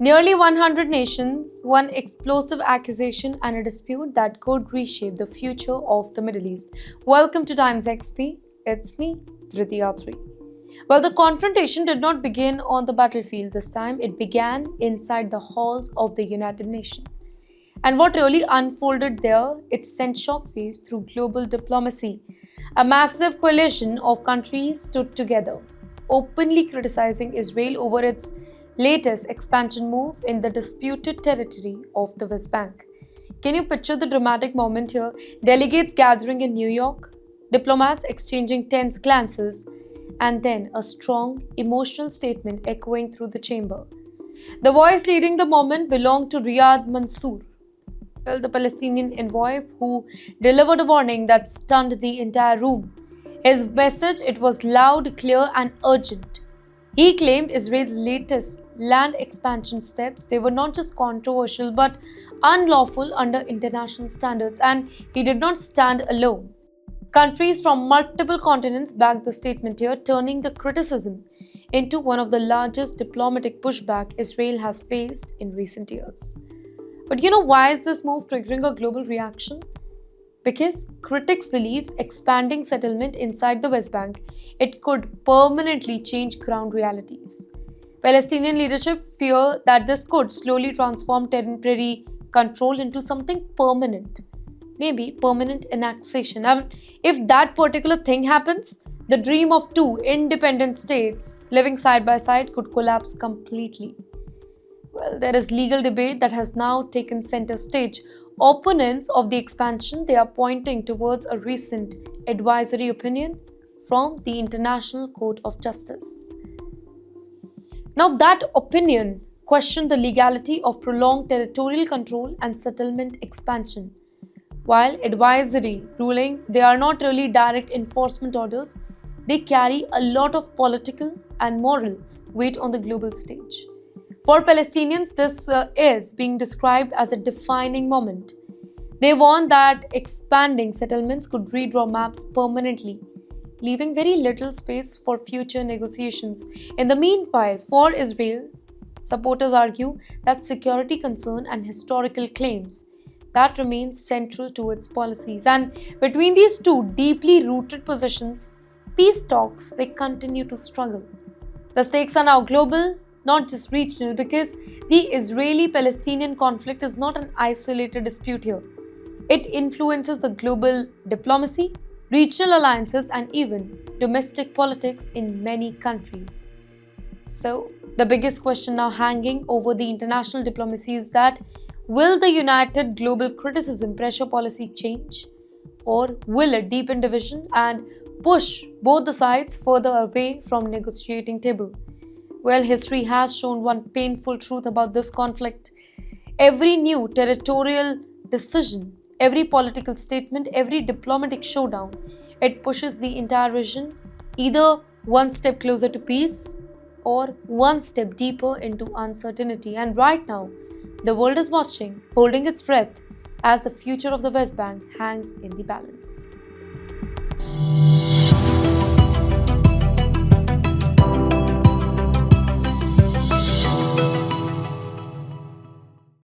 Nearly 100 nations, one explosive accusation, and a dispute that could reshape the future of the Middle East. Welcome to TimesXP. It's me, Dhritiyatri. Well, the confrontation did not begin on the battlefield this time, it began inside the halls of the United Nations. And what really unfolded there, it sent shockwaves through global diplomacy. A massive coalition of countries stood together, openly criticizing Israel over its latest expansion move in the disputed territory of the West Bank. Can you picture the dramatic moment here? Delegates gathering in New York, diplomats exchanging tense glances, and then a strong, emotional statement echoing through the chamber. The voice leading the moment belonged to Riyad Mansour, well, the Palestinian envoy who delivered a warning that stunned the entire room. His message, it was loud, clear, and urgent. He claimed Israel's latest land expansion steps, they were not just controversial but unlawful under international standards, and he did not stand alone. Countries from multiple continents backed the statement here, turning the criticism into one of the largest diplomatic pushback Israel has faced in recent years. But why is this move triggering a global reaction? Because critics believe expanding settlement inside the West Bank, it could permanently change ground realities. Palestinian leadership fear that this could slowly transform temporary control into something permanent, maybe permanent annexation. If that particular thing happens, the dream of two independent states living side by side could collapse completely. Well, there is legal debate that has now taken center stage. Opponents of the expansion, they are pointing towards a recent advisory opinion from the International Court of Justice. Now, that opinion questioned the legality of prolonged territorial control and settlement expansion. While advisory ruling, they are not really direct enforcement orders, they carry a lot of political and moral weight on the global stage. For Palestinians, this is being described as a defining moment. They warn that expanding settlements could redraw maps permanently, leaving very little space for future negotiations. In the meanwhile, for Israel, supporters argue that security concern and historical claims that remains central to its policies. And between these two deeply rooted positions, peace talks they continue to struggle. The stakes are now global, not just regional, because the Israeli-Palestinian conflict is not an isolated dispute here. It influences the global diplomacy, regional alliances, and even domestic politics in many countries. So, the biggest question now hanging over the international diplomacy is that will the united global criticism pressure policy change? Or will it deepen division and push both the sides further away from negotiating table? Well, history has shown one painful truth about this conflict. Every new territorial decision, every political statement, every diplomatic showdown, it pushes the entire region either one step closer to peace or one step deeper into uncertainty. And right now, the world is watching, holding its breath, as the future of the West Bank hangs in the balance.